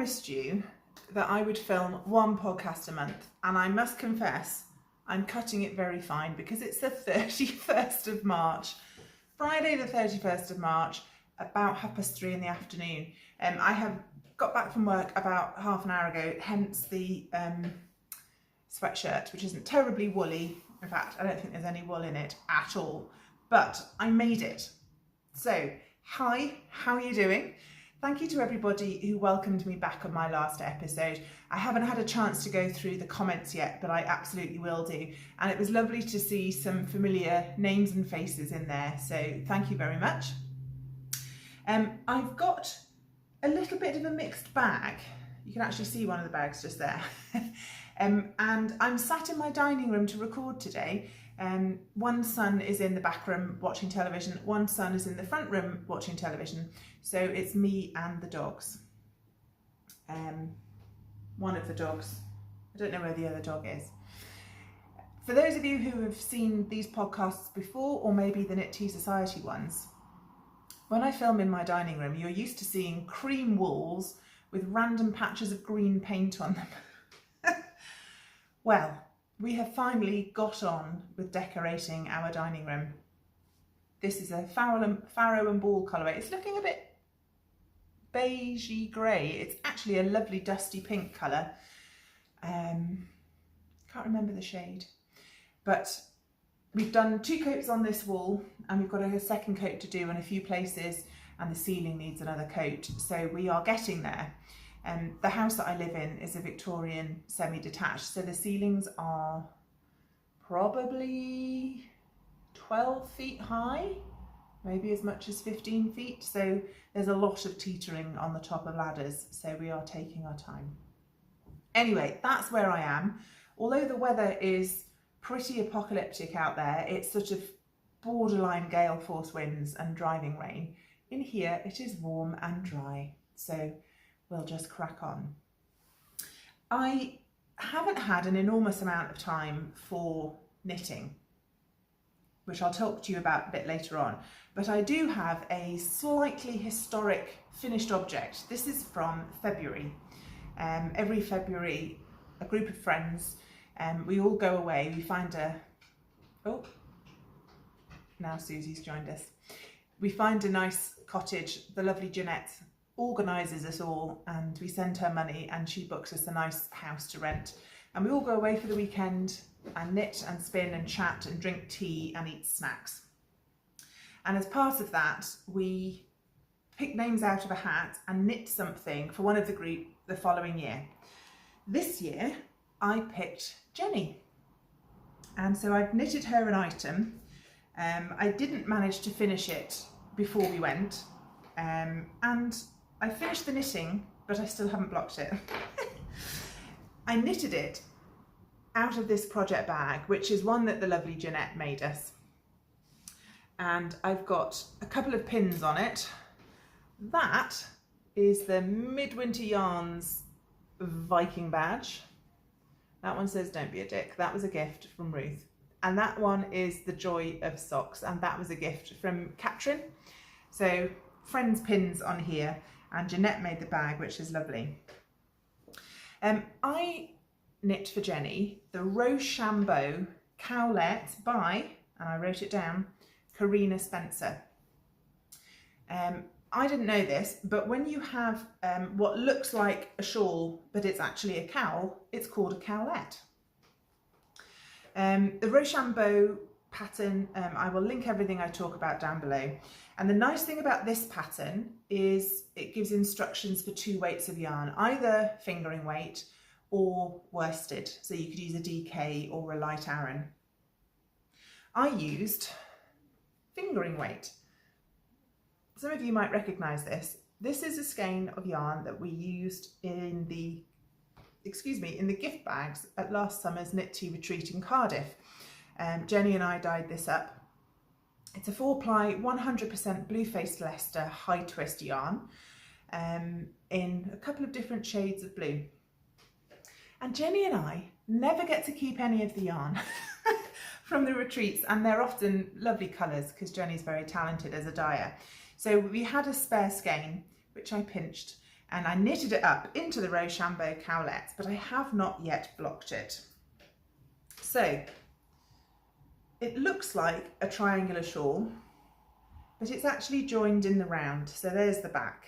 promised you that I would film one podcast a month, and I must confess I'm cutting it very fine because it's the 31st of March, Friday the 31st of March, about 3:30 in the afternoon. I have got back from work about half an hour ago, hence the sweatshirt, which isn't terribly woolly. In fact, I don't think there's any wool in it at all, but I made it. So, hi, how are you doing? Thank you to everybody who welcomed me back on my last episode. I haven't had a chance to go through the comments yet, but I absolutely will do. And it was lovely to see some familiar names and faces in there, so thank you very much. I've got a little bit of a mixed bag. You can actually see one of the bags just there. And I'm sat in my dining room to record today. One son is in the back room watching television, one son is in the front room watching television. So it's me and the dogs. One of the dogs. I don't know where the other dog is. For those of you who have seen these podcasts before, or maybe the Knit Tea Society ones, when I film in my dining room, you're used to seeing cream walls with random patches of green paint on them. Well, we have finally got on with decorating our dining room. This is a farrow and ball colourway. It's looking a bit beigey grey. It's actually a lovely dusty pink colour. Can't remember the shade. But we've done 2 coats on this wall, and we've got a second coat to do in a few places, and the ceiling needs another coat. So we are getting there. The house that I live in is a Victorian semi-detached, so the ceilings are probably 12 feet high, maybe as much as 15 feet. So there's a lot of teetering on the top of ladders, so we are taking our time. Anyway, that's where I am. Although the weather is pretty apocalyptic out there, it's sort of borderline gale force winds and driving rain. In here it is warm and dry, so we'll just crack on. I haven't had an enormous amount of time for knitting, which I'll talk to you about a bit later on, but I do have a slightly historic finished object. This is from February. Every February, a group of friends, we all go away, we find now Susie's joined us. We find a nice cottage. The lovely Jeanette organises us all, and we send her money and she books us a nice house to rent, and we all go away for the weekend and knit and spin and chat and drink tea and eat snacks. And as part of that, we pick names out of a hat and knit something for one of the group the following year. This year I picked Jennie, and so I've knitted her an item. I didn't manage to finish it before we went, and I finished the knitting, but I still haven't blocked it. I knitted it out of this project bag, which is one that the lovely Jeanette made us. And I've got a couple of pins on it. That is the Midwinter Yarns Viking badge. That one says "Don't be a dick." That was a gift from Ruth. And that one is the Joy of Socks, and that was a gift from Katrin. So friends pins on here, and Jeanette made the bag, which is lovely. I knit for Jennie the Rochambeau Cowlet by, and I wrote it down, Karina Spencer. I didn't know this, but when you have what looks like a shawl, but it's actually a cowl, it's called a cowlet. The Rochambeau pattern, I will link everything I talk about down below. And the nice thing about this pattern is it gives instructions for 2 weights of yarn, either fingering weight or worsted. So you could use a DK or a light Aran. I used fingering weight. Some of you might recognise this. This is a skein of yarn that we used in the gift bags at last summer's Knit Tea retreat in Cardiff. Jennie and I dyed this up. It's a 4-ply 100% Bluefaced Leicester high twist yarn in a couple of different shades of blue. And Jennie and I never get to keep any of the yarn from the retreats, and they're often lovely colours because Jennie's very talented as a dyer. So we had a spare skein, which I pinched, and I knitted it up into the Rochambeau cowlet, but I have not yet blocked it. So it looks like a triangular shawl, but it's actually joined in the round. So there's the back.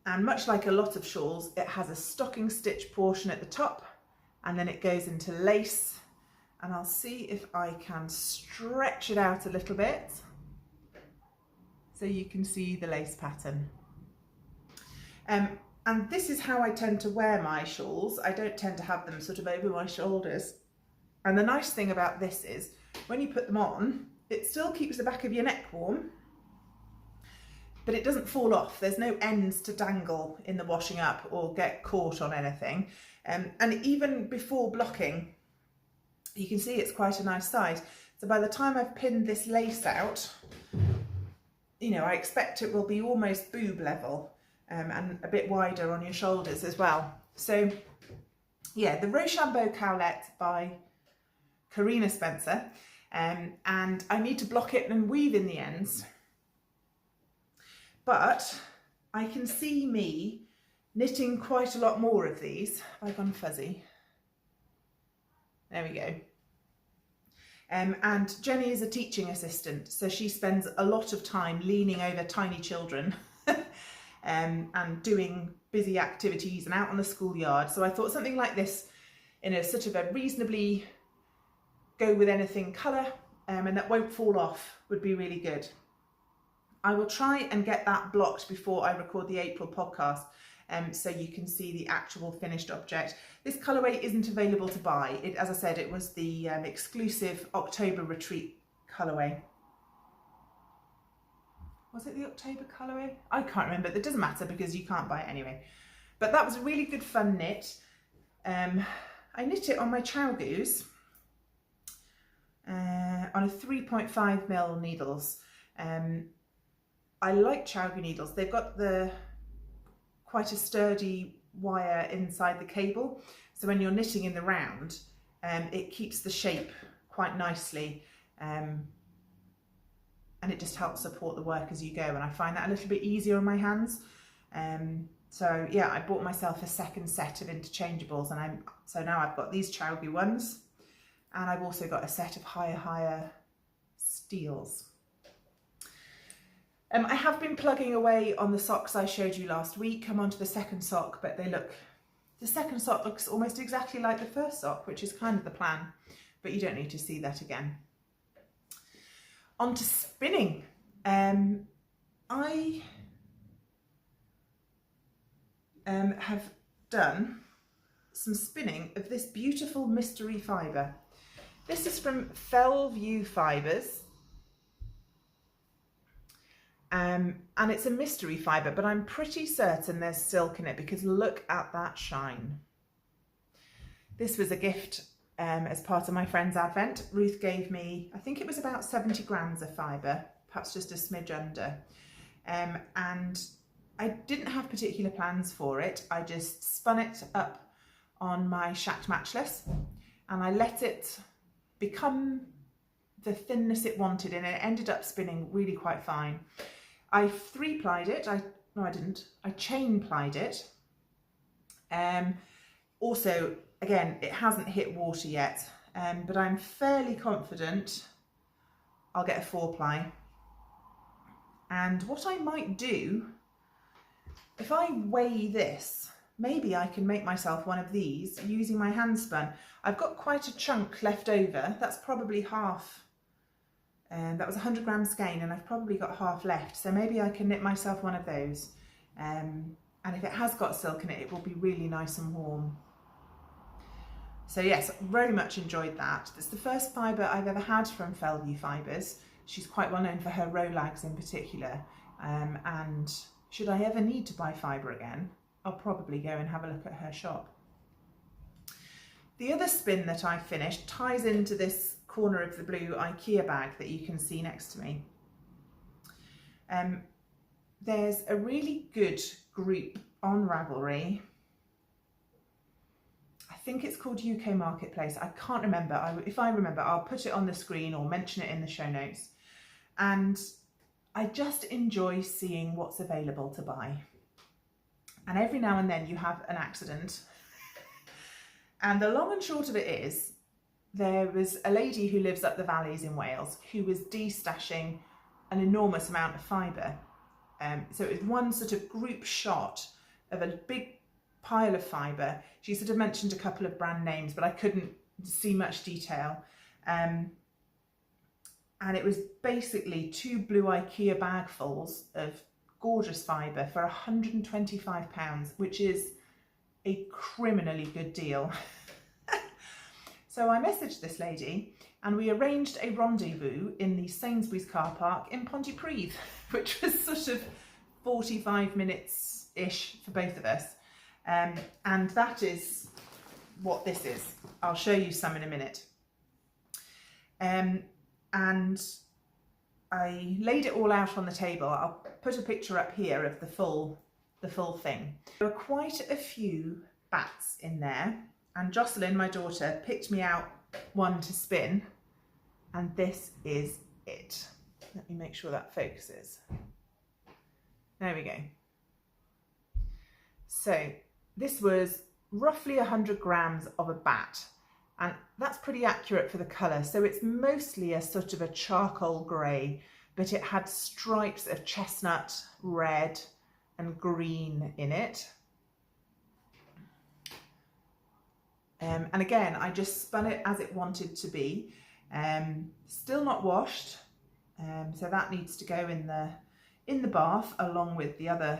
And much like a lot of shawls, it has a stocking stitch portion at the top, and then it goes into lace. And I'll see if I can stretch it out a little bit so you can see the lace pattern. And this is how I tend to wear my shawls. I don't tend to have them sort of over my shoulders. And the nice thing about this is when you put them on, it still keeps the back of your neck warm, but it doesn't fall off. There's no ends to dangle in the washing up or get caught on anything. And even before blocking, you can see it's quite a nice size. So by the time I've pinned this lace out, you know, I expect it will be almost boob level and a bit wider on your shoulders as well. So yeah, the Rochambeau cowlet by Karina Spencer, and I need to block it and weave in the ends. But I can see me knitting quite a lot more of these. Have I gone fuzzy? There we go. And Jenny is a teaching assistant, so she spends a lot of time leaning over tiny children and doing busy activities and out on the schoolyard. So I thought something like this in a sort of a reasonably go with anything colour and that won't fall off would be really good. I will try and get that blocked before I record the April podcast, so you can see the actual finished object. This colourway isn't available to buy. It, as I said, it was the exclusive October retreat colourway. Was it the October colourway? I can't remember. It doesn't matter because you can't buy it anyway. But that was a really good fun knit. I knit it on my Chow Goose on a 3.5mm needles. I like Chow Goose needles. They've got quite a sturdy wire inside the cable, so when you're knitting in the round, it keeps the shape quite nicely, and it just helps support the work as you go, and I find that a little bit easier on my hands. So yeah, I bought myself a second set of interchangeables, and so now I've got these Chow Goose ones, and I've also got a set of higher steels. I have been plugging away on the socks I showed you last week. I'm onto the second sock, but the second sock looks almost exactly like the first sock, which is kind of the plan, but you don't need to see that again. On to spinning. I have done some spinning of this beautiful mystery fibre. This is from Fellview Fibres. And it's a mystery fibre, but I'm pretty certain there's silk in it because look at that shine. This was a gift as part of my friend's advent. Ruth gave me, I think it was about 70 grams of fibre, perhaps just a smidge under. And I didn't have particular plans for it. I just spun it up on my Shacked Matchless and I let it become the thinness it wanted, and it ended up spinning really quite fine. I 3-plied it. No, I didn't. I chain plied it. Also, again, it hasn't hit water yet, but I'm fairly confident I'll get a 4-ply. And what I might do, if I weigh this, maybe I can make myself one of these using my hand spun. I've got quite a chunk left over. That's probably half. That was 100 gram skein, and I've probably got half left, so maybe I can knit myself one of those, and if it has got silk in it, it will be really nice and warm. So yes, very much enjoyed that. It's the first fibre I've ever had from Fellview Fibres. She's quite well known for her rolags in particular, and should I ever need to buy fibre again, I'll probably go and have a look at her shop. The other spin that I finished ties into this corner of the blue IKEA bag that you can see next to me. There's a really good group on Ravelry. I think it's called UK Marketplace. I can't remember. If I remember, I'll put it on the screen or mention it in the show notes. And I just enjoy seeing what's available to buy. And every now and then you have an accident. And the long and short of it is, there was a lady who lives up the valleys in Wales who was de-stashing an enormous amount of fibre. So it was one sort of group shot of a big pile of fibre. She sort of mentioned a couple of brand names, but I couldn't see much detail. And it was basically 2 blue IKEA bagfuls of gorgeous fibre for £125, which is a criminally good deal. So I messaged this lady and we arranged a rendezvous in the Sainsbury's car park in Pontypridd, which was sort of 45 minutes-ish for both of us. And that is what this is. I'll show you some in a minute. And I laid it all out on the table. I'll put a picture up here of the full thing. There are quite a few bats in there, and Jocelyn, my daughter, picked me out one to spin, and this is it. Let me make sure that focuses. There we go. So this was roughly 100 grams of a bat, and that's pretty accurate for the colour. So it's mostly a sort of a charcoal grey, but it had stripes of chestnut, red and green in it. And again, I just spun it as it wanted to be. Still not washed, so that needs to go in the bath along with the other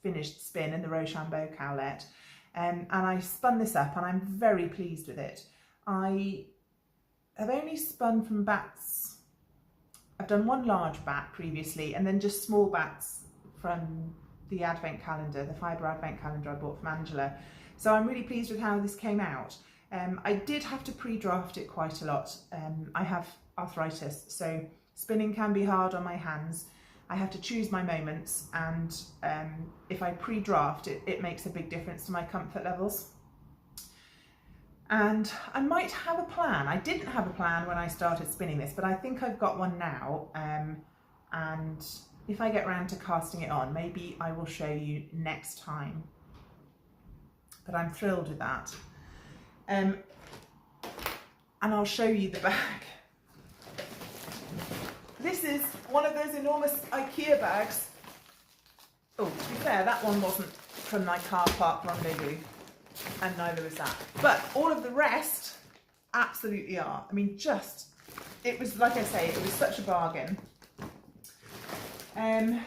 finished spin in the Rochambeau cowlet. And I spun this up and I'm very pleased with it. I have only spun from bats. I've done one large bat previously and then just small bats from the advent calendar, the fibre advent calendar I bought from Angela. So I'm really pleased with how this came out. I did have to pre-draft it quite a lot. I have arthritis, so spinning can be hard on my hands. I have to choose my moments, and if I pre-draft it, it makes a big difference to my comfort levels. And I might have a plan. I didn't have a plan when I started spinning this, but I think I've got one now. And if I get round to casting it on, maybe I will show you next time. But I'm thrilled with that. And I'll show you the bag. This is one of those enormous IKEA bags. Oh, to be fair, that one wasn't from my car park rendezvous, and neither was that. But all of the rest absolutely are. I mean, it was, like I say, it was such a bargain.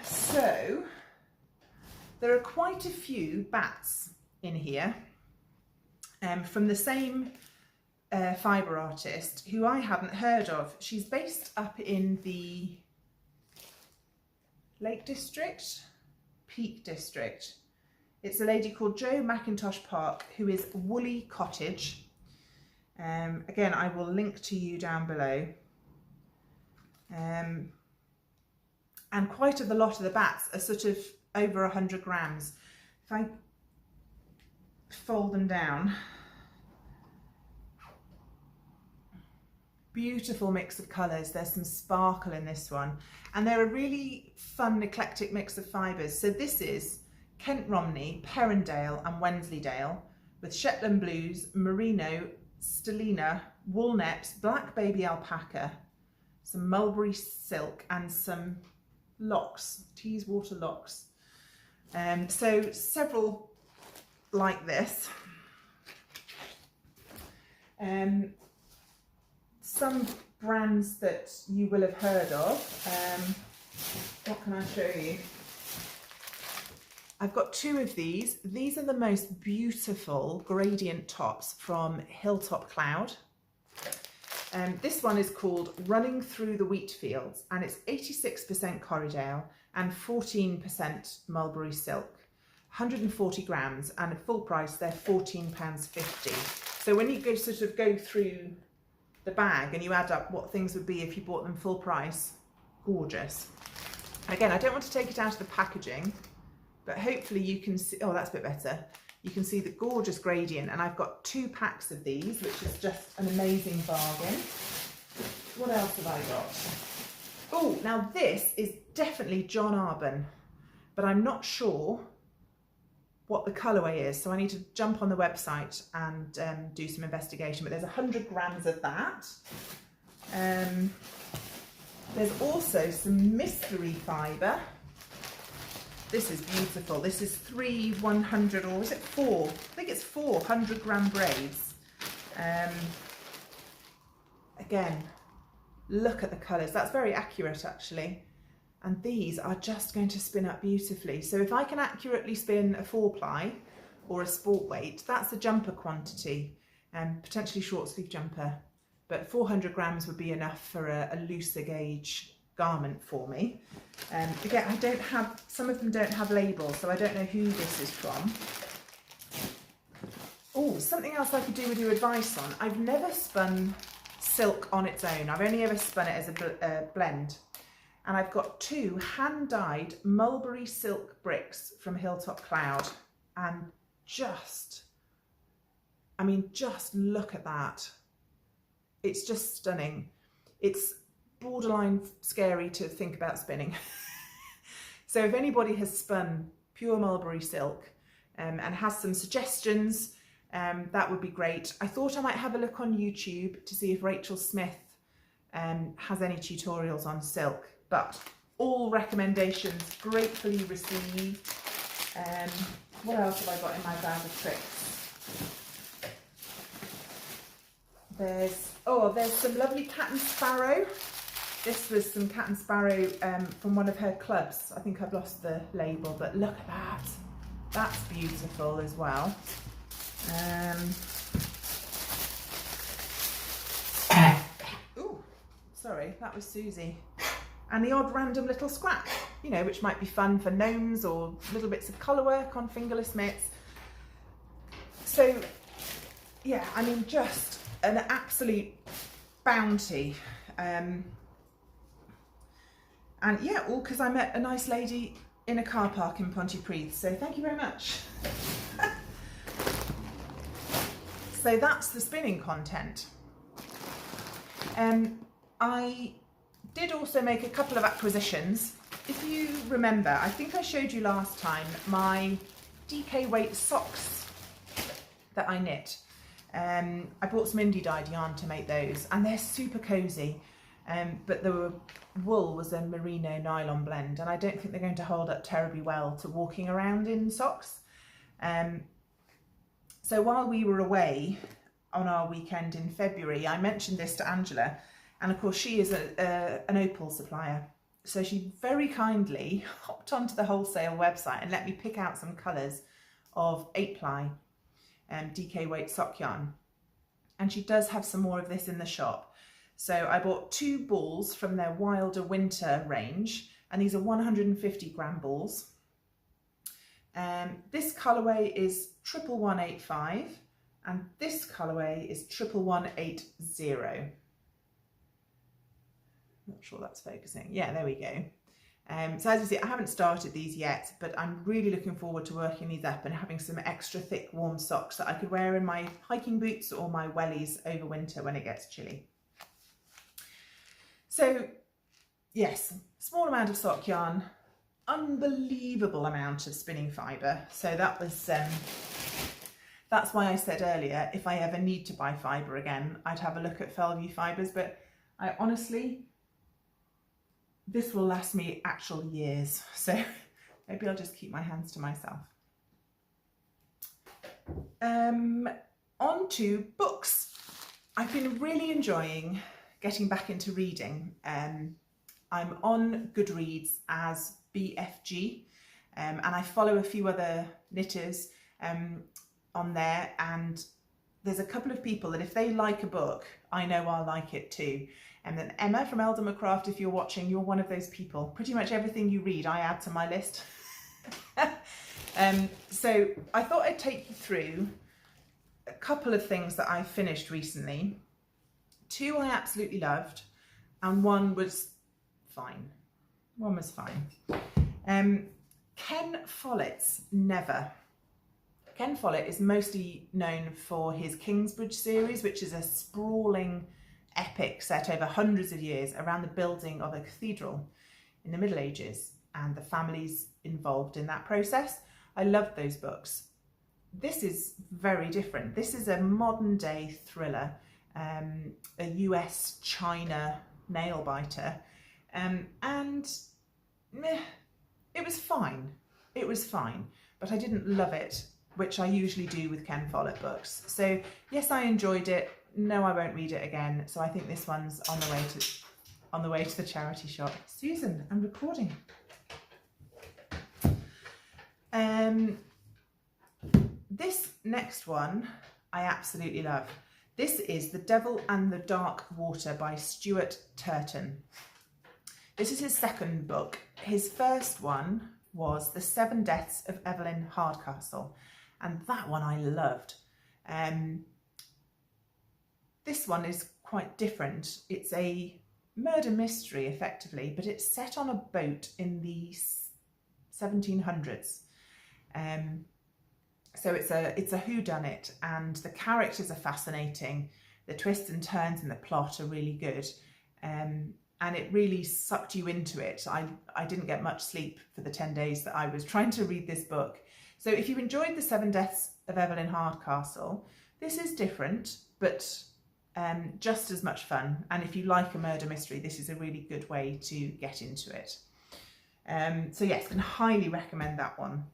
So there are quite a few bats in here from the same fibre artist who I hadn't heard of. She's based up in the Lake District, Peak District. It's a lady called Jo McIntosh Park, who is Woolly Cottage. Again, I will link to you down below. And quite a lot of the bats are sort of over 100 grams. If I fold them down, beautiful mix of colours. There's some sparkle in this one, and they're a really fun eclectic mix of fibres. So this is Kent Romney, Perrendale and Wensleydale with Shetland Blues, Merino, Stellina, Woolnet, Black Baby Alpaca, some Mulberry Silk and some locks, Teeswater locks. So several like this. Some brands that you will have heard of. What can I show you? I've got two of these. These are the most beautiful gradient tops from Hilltop Cloud. This one is called Running Through the Wheat Fields, and it's 86% Corriedale and 14% Mulberry Silk. 140 grams, and at full price they're £14.50. So when you go through the bag and you add up what things would be if you bought them full price, gorgeous. Again, I don't want to take it out of the packaging, but hopefully you can see, oh, that's a bit better. You can see the gorgeous gradient, and I've got 2 packs of these, which is just an amazing bargain. What else have I got? Oh, now this is definitely John Arbon, but I'm not sure what the colourway is, so I need to jump on the website and do some investigation. But there's 100 grams of that. There's also some mystery fibre. This is beautiful. This is 3 100, or is it 4? I think it's 4 100-gram braids. Again, look at the colours. That's very accurate, actually. And these are just going to spin up beautifully. So if I can accurately spin a 4-ply or a sport weight, that's a jumper quantity, potentially short sleeve jumper. But 400 grams would be enough for a looser gauge garment for me. Again, I don't have, some of them don't have labels, so I don't know who this is from. Oh, something else I could do with your advice on. I've never spun silk on its own. I've only ever spun it as a blend. And I've got 2 hand-dyed mulberry silk bricks from Hilltop Cloud. And just look at that. It's just stunning. It's borderline scary to think about spinning. So if anybody has spun pure mulberry silk and has some suggestions, that would be great. I thought I might have a look on YouTube to see if Rachel Smith has any tutorials on silk. But all recommendations gratefully received. What else have I got in my bag of tricks? There's some lovely cat and sparrow. This was some cat and sparrow from one of her clubs. I think I've lost the label, but look at that. That's beautiful as well. Ooh, sorry, that was Susie. And the odd random little scrap, you know, which might be fun for gnomes or little bits of colour work on fingerless mitts. So, yeah, I mean, just an absolute bounty. And yeah, all because I met a nice lady in a car park in Pontypridd. So thank you very much. So that's the spinning content. I did also make a couple of acquisitions. If you remember, I think I showed you last time my DK weight socks that I knit. I bought some indie dyed yarn to make those, and they're super cozy. But the wool was a merino nylon blend, and I don't think they're going to hold up terribly well to walking around in socks. So while we were away on our weekend in February, I mentioned this to Angela, and of course she is an opal supplier. So she very kindly hopped onto the wholesale website and let me pick out some colours of 8-ply DK weight sock yarn. And she does have some more of this in the shop. So I bought 2 balls from their Wilder Winter range, and these are 150 gram balls. This colourway is 11185, and this colourway is 11180. Not sure that's focusing. Yeah, there we go. So as you see, I haven't started these yet, but I'm really looking forward to working these up and having some extra thick warm socks that I could wear in my hiking boots or my wellies over winter when it gets chilly. So yes, small amount of sock yarn, unbelievable amount of spinning fibre. So that was, that's why I said earlier, if I ever need to buy fibre again, I'd have a look at Fellview Fibres, but I honestly, this will last me actual years. So maybe I'll just keep my hands to myself. On to books. I've been really enjoying getting back into reading. I'm on Goodreads as BFG, and I follow a few other knitters on there, and there's a couple of people that if they like a book, I know I'll like it too. And then Emma from Elderma Craft, if you're watching, you're one of those people. Pretty much everything you read, I add to my list. So I thought I'd take you through a couple of things that I finished recently. 2 I absolutely loved, and 1 was fine. 1 was fine. Ken Follett's Never. Ken Follett is mostly known for his Kingsbridge series, which is a sprawling epic set over hundreds of years around the building of a cathedral in the Middle Ages and the families involved in that process. I loved those books. This is very different. This is a modern day thriller, a US China nail biter, and it was fine. It was fine, but I didn't love it, which I usually do with Ken Follett books. So yes, I enjoyed it. No, I won't read it again. So I think this one's on the way to the charity shop. Susan, I'm recording. This next one I absolutely love. This is The Devil and the Dark Water by Stuart Turton. This is his second book. His first one was The Seven Deaths of Evelyn Hardcastle, and that one I loved. This one is quite different. It's a murder mystery, effectively, but it's set on a boat in the 1700s. So it's a whodunit, and the characters are fascinating. The twists and turns in the plot are really good, and it really sucked you into it. I didn't get much sleep for the 10 days that I was trying to read this book. So if you enjoyed The Seven Deaths of Evelyn Hardcastle, this is different, but just as much fun. And if you like a murder mystery, this is a really good way to get into it. So yes, can highly recommend that one.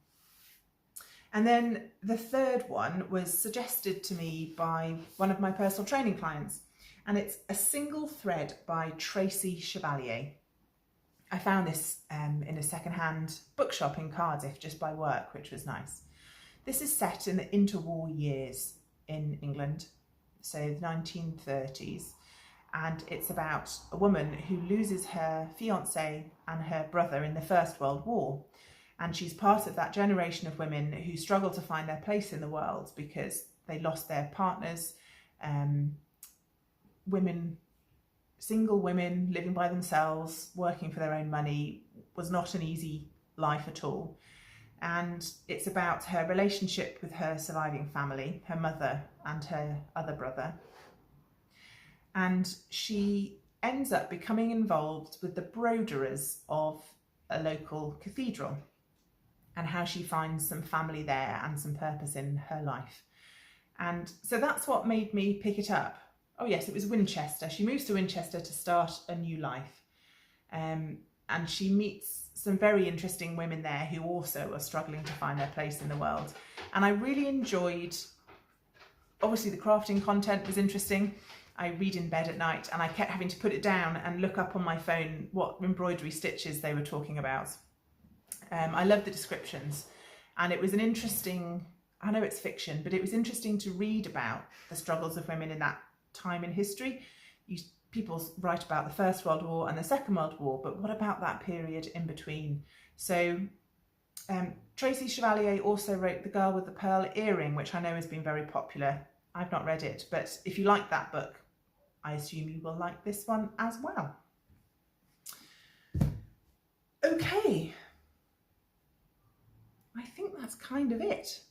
And then the third one was suggested to me by one of my personal training clients, and it's A Single Thread by Tracy Chevalier. I found this in a second-hand bookshop in Cardiff just by work, which was nice. This is set in the interwar years in England, so the 1930s, and it's about a woman who loses her fiancé and her brother in the First World War. And she's part of that generation of women who struggle to find their place in the world because they lost their partners. Single women living by themselves, working for their own money, was not an easy life at all. And it's about her relationship with her surviving family, her mother and her other brother. And she ends up becoming involved with the broderers of a local cathedral, and how she finds some family there and some purpose in her life. And so that's what made me pick it up. Oh yes, it was Winchester. She moves to Winchester to start a new life. And she meets some very interesting women there who also are struggling to find their place in the world. And I really enjoyed, obviously the crafting content was interesting. I read in bed at night and I kept having to put it down and look up on my phone what embroidery stitches they were talking about. I love the descriptions, and it was an interesting, I know it's fiction, but it was interesting to read about the struggles of women in that time in history. People write about the First World War and the Second World War, but what about that period in between? So Tracy Chevalier also wrote The Girl with the Pearl Earring, which I know has been very popular. I've not read it, but if you like that book, I assume you will like this one as well. Okay. I think that's kind of it.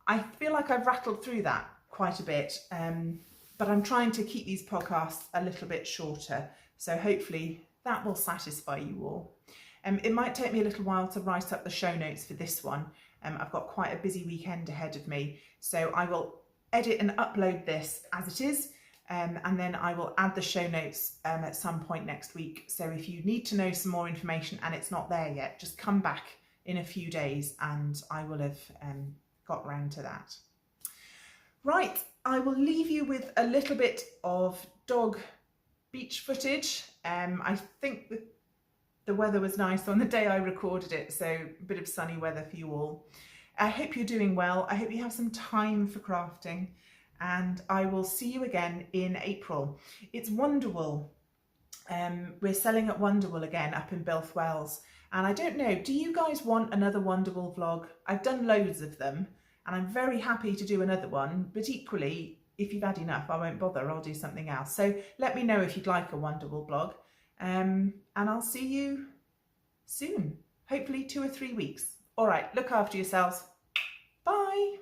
I feel like I've rattled through that quite a bit, but I'm trying to keep these podcasts a little bit shorter, so hopefully that will satisfy you all. It might take me a little while to write up the show notes for this one. I've got quite a busy weekend ahead of me, so I will edit and upload this as it is, and then I will add the show notes at some point next week. So if you need to know some more information and it's not there yet, just come back in a few days and I will have got round to that. Right, I will leave you with a little bit of dog beach footage. I think the weather was nice on the day I recorded it, so a bit of sunny weather for you all. I hope you're doing well. I hope you have some time for crafting, and I will see you again in April. It's Wonderwool. We're selling at Wonderwool again up in Builth Wells. And I don't know, do you guys want another Wonderwool vlog? I've done loads of them and I'm very happy to do another one, but equally, if you've had enough, I won't bother, I'll do something else. So let me know if you'd like a Wonderwool vlog, and I'll see you soon, hopefully 2 or 3 weeks. All right, look after yourselves. Bye.